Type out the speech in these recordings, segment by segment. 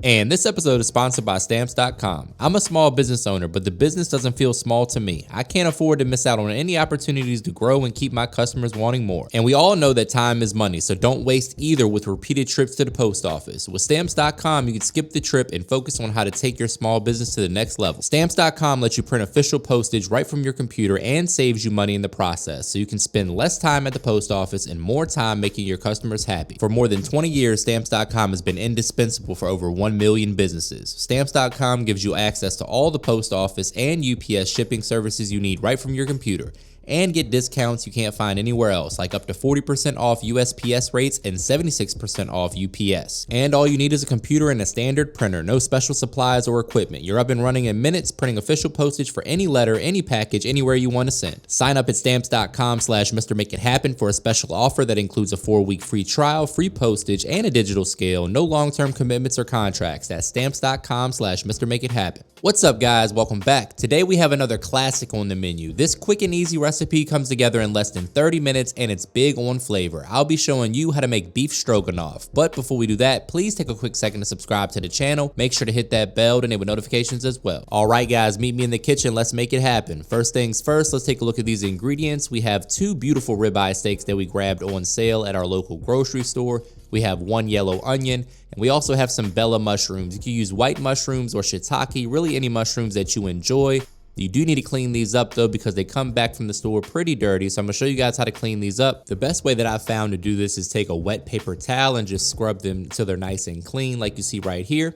And this episode is sponsored by Stamps.com. I'm a small business owner, but the business doesn't feel small to me. I can't afford to miss out on any opportunities to grow and keep my customers wanting more. And we all know that time is money, so don't waste either with repeated trips to the post office. With Stamps.com, you can skip the trip and focus on how to take your small business to the next level. Stamps.com lets you print official postage right from your computer and saves you money in the process, so you can spend less time at the post office and more time making your customers happy. For more than 20 years, Stamps.com has been indispensable for over 1 million businesses. Stamps.com gives you access to all the post office and UPS shipping services you need right from your computer, and get discounts you can't find anywhere else, like up to 40% off USPS rates and 76% off UPS. And all you need is a computer and a standard printer, no special supplies or equipment. You're up and running in minutes, printing official postage for any letter, any package, anywhere you want to send. Sign up at stamps.com/MrMakeItHappen for a special offer that includes a 4-week free trial, free postage, and a digital scale. No long-term commitments or contracts. That's stamps.com/MrMakeItHappen. What's up, guys? Welcome back. Today we have another classic on the menu. This quick and easy recipe comes together in less than 30 minutes and it's big on flavor. I'll be showing you how to make beef stroganoff. But before we do that, please take a quick second to subscribe to the channel. Make sure to hit that bell to enable notifications as well. All right, guys, meet me in the kitchen. Let's make it happen. First things first, let's take a look at these ingredients. We have 2 beautiful ribeye steaks that we grabbed on sale at our local grocery store. We have 1 yellow onion, and we also have some bella mushrooms. You can use white mushrooms or shiitake, really any mushrooms that you enjoy. You do need to clean these up though, because they come back from the store pretty dirty. So I'm gonna show you guys how to clean these up. The best way that I've found to do this is take a wet paper towel and just scrub them until they're nice and clean, like you see right here.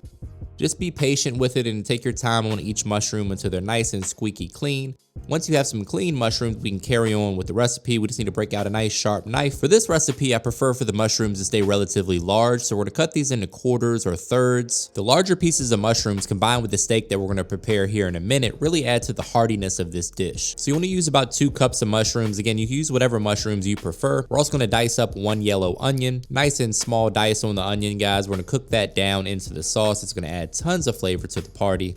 Just be patient with it and take your time on each mushroom until they're nice and squeaky clean. Once you have some clean mushrooms, we can carry on with the recipe. We just need to break out a nice sharp knife. For this recipe, I prefer for the mushrooms to stay relatively large, so we're gonna cut these into quarters or thirds. The larger pieces of mushrooms combined with the steak that we're gonna prepare here in a minute really add to the heartiness of this dish. So you wanna use about 2 cups of mushrooms. Again, you can use whatever mushrooms you prefer. We're also gonna dice up 1 yellow onion. Nice and small dice on the onion, guys. We're gonna cook that down into the sauce. It's gonna add tons of flavor to the party.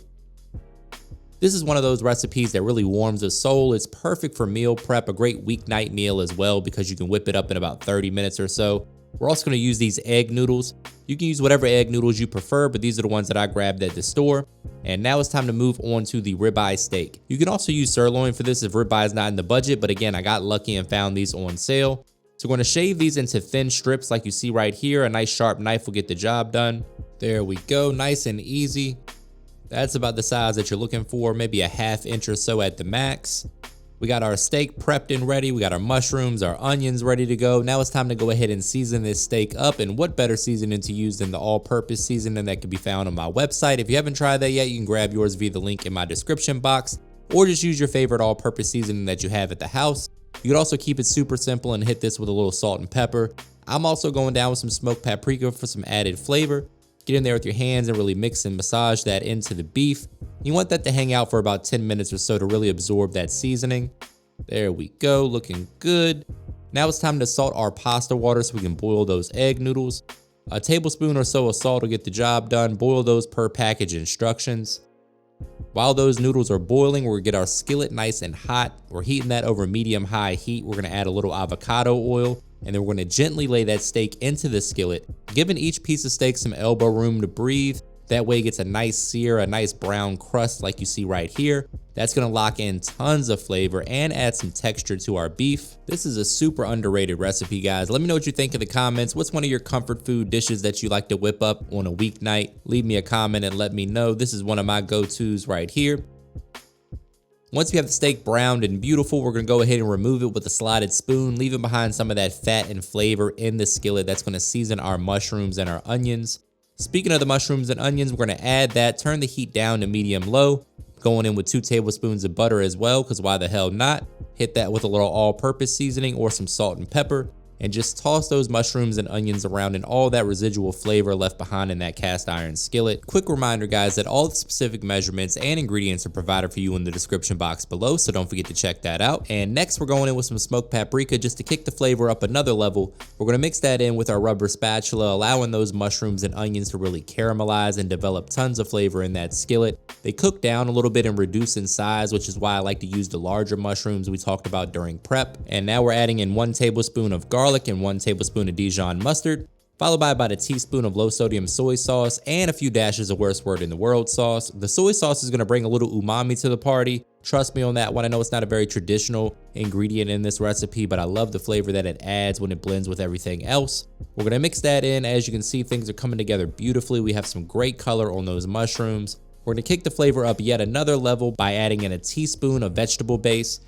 This is one of those recipes that really warms the soul. It's perfect for meal prep, a great weeknight meal as well, because you can whip it up in about 30 minutes or so. We're also gonna use these egg noodles. You can use whatever egg noodles you prefer, but these are the ones that I grabbed at the store. And now it's time to move on to the ribeye steak. You can also use sirloin for this if ribeye is not in the budget, but again, I got lucky and found these on sale. So we're gonna shave these into thin strips like you see right here. A nice sharp knife will get the job done. There we go, nice and easy. That's about the size that you're looking for, maybe a 1/2 inch or so at the max. We got our steak prepped and ready. We got our mushrooms, our onions ready to go. Now it's time to go ahead and season this steak up. And what better seasoning to use than the all-purpose seasoning that can be found on my website. If you haven't tried that yet, you can grab yours via the link in my description box, or just use your favorite all-purpose seasoning that you have at the house. You could also keep it super simple and hit this with a little salt and pepper. I'm also going down with some smoked paprika for some added flavor. Get in there with your hands and really mix and massage that into the beef. You want that to hang out for about 10 minutes or so to really absorb that seasoning. There we go, looking good. Now it's time to salt our pasta water so we can boil those egg noodles. A tablespoon or so of salt will get the job done. Boil those per package instructions. While those noodles are boiling, we're gonna get our skillet nice and hot. We're heating that over medium-high heat. We're gonna add a little avocado oil, and then we're gonna gently lay that steak into the skillet, giving each piece of steak some elbow room to breathe. That way it gets a nice sear, a nice brown crust like you see right here. That's gonna lock in tons of flavor and add some texture to our beef. This is a super underrated recipe, guys. Let me know what you think in the comments. What's one of your comfort food dishes that you like to whip up on a weeknight? Leave me a comment and let me know. This is one of my go-tos right here. Once we have the steak browned and beautiful, we're gonna go ahead and remove it with a slotted spoon, leaving behind some of that fat and flavor in the skillet. That's gonna season our mushrooms and our onions. Speaking of the mushrooms and onions, we're gonna add that, turn the heat down to medium-low, going in with 2 tablespoons of butter as well, because why the hell not? Hit that with a little all-purpose seasoning or some salt and pepper. and just toss those mushrooms and onions around and all that residual flavor left behind in that cast iron skillet. Quick reminder, guys, that all the specific measurements and ingredients are provided for you in the description box below, so don't forget to check that out. And next, we're going in with some smoked paprika just to kick the flavor up another level. We're going to mix that in with our rubber spatula, allowing those mushrooms and onions to really caramelize and develop tons of flavor in that skillet. They cook down a little bit and reduce in size, which is why I like to use the larger mushrooms we talked about during prep. And now we're adding in 1 tablespoon of garlic and 1 tablespoon of Dijon mustard, followed by about a teaspoon of low sodium soy sauce and a few dashes of worst word in the world sauce. The soy sauce is gonna bring a little umami to the party. Trust me on that one. I know it's not a very traditional ingredient in this recipe, but I love the flavor that it adds when it blends with everything else. We're gonna mix that in. As you can see, things are coming together beautifully. We have some great color on those mushrooms. We're gonna kick the flavor up yet another level by adding in a teaspoon of vegetable base.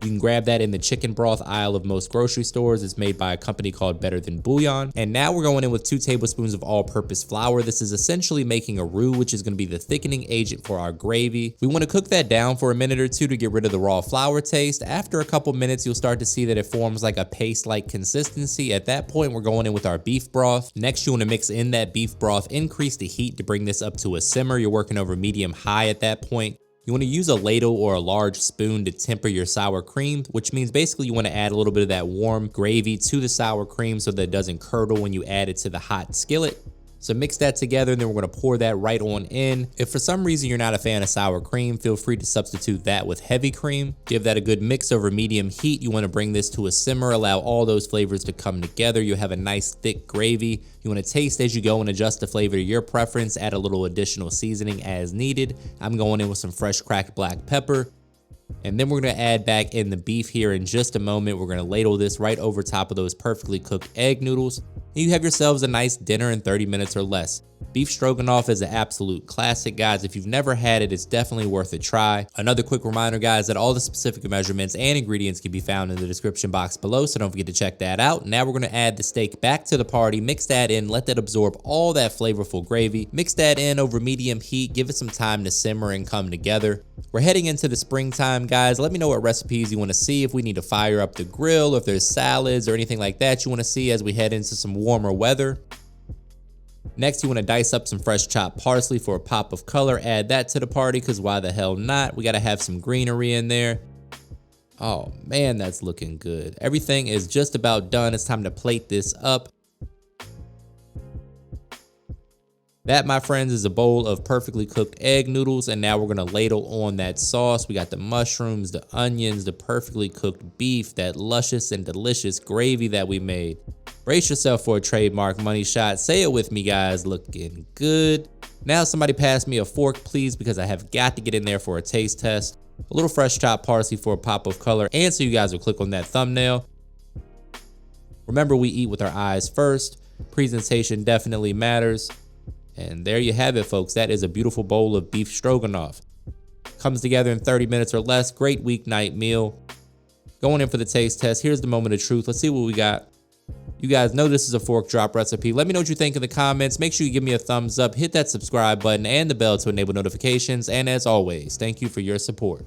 You can grab that in the chicken broth aisle of most grocery stores. It's made by a company called Better Than Bouillon. And now we're going in with 2 tablespoons of all-purpose flour. This is essentially making a roux, which is going to be the thickening agent for our gravy. We want to cook that down for a minute or two to get rid of the raw flour taste. After a couple minutes, you'll start to see that it forms like a paste-like consistency. At that point, we're going in with our beef broth. Next, you want to mix in that beef broth, increase the heat to bring this up to a simmer. You're working over medium-high at that point. You want to use a ladle or a large spoon to temper your sour cream, which means basically you want to add a little bit of that warm gravy to the sour cream so that it doesn't curdle when you add it to the hot skillet. So mix that together, and then we're going to pour that right on in. If for some reason you're not a fan of sour cream, feel free to substitute that with heavy cream. Give that a good mix over medium heat. You want to bring this to a simmer, allow all those flavors to come together. You'll have a nice thick gravy. You want to taste as you go and adjust the flavor to your preference. Add a little additional seasoning as needed. I'm going in with some fresh cracked black pepper. And then we're going to add back in the beef here in just a moment. We're going to ladle this right over top of those perfectly cooked egg noodles. And you have yourselves a nice dinner in 30 minutes or less. Beef stroganoff is an absolute classic, guys. If you've never had it, it's definitely worth a try. Another quick reminder, guys, that all the specific measurements and ingredients can be found in the description box below, so don't forget to check that out. Now we're going to add the steak back to the party, mix that in, let that absorb all that flavorful gravy. Mix that in over medium heat, give it some time to simmer and come together. We're heading into the springtime, guys. Let me know what recipes you want to see, if we need to fire up the grill, if there's salads or anything like that you want to see as we head into some warmer weather. Next, you want to dice up some fresh chopped parsley for a pop of color. Add that to the party, because why the hell not? We got to have some greenery in there. Oh man, that's looking good. Everything is just about done. It's time to plate this up. That, my friends, is a bowl of perfectly cooked egg noodles, and now we're going to ladle on that sauce. We got the mushrooms, the onions, the perfectly cooked beef, that luscious and delicious gravy that we made. Brace yourself for a trademark money shot. Say it with me, guys. Looking good. Now somebody pass me a fork, please, because I have got to get in there for a taste test. A little fresh chopped parsley for a pop of color, and so you guys will click on that thumbnail. Remember, we eat with our eyes first. Presentation definitely matters. And there you have it, folks. That is a beautiful bowl of beef stroganoff. Comes together in 30 minutes or less. Great weeknight meal. Going in for the taste test. Here's the moment of truth. Let's see what we got. You guys know this is a fork drop recipe. Let me know what you think in the comments. Make sure you give me a thumbs up, hit that subscribe button and the bell to enable notifications. And as always, thank you for your support.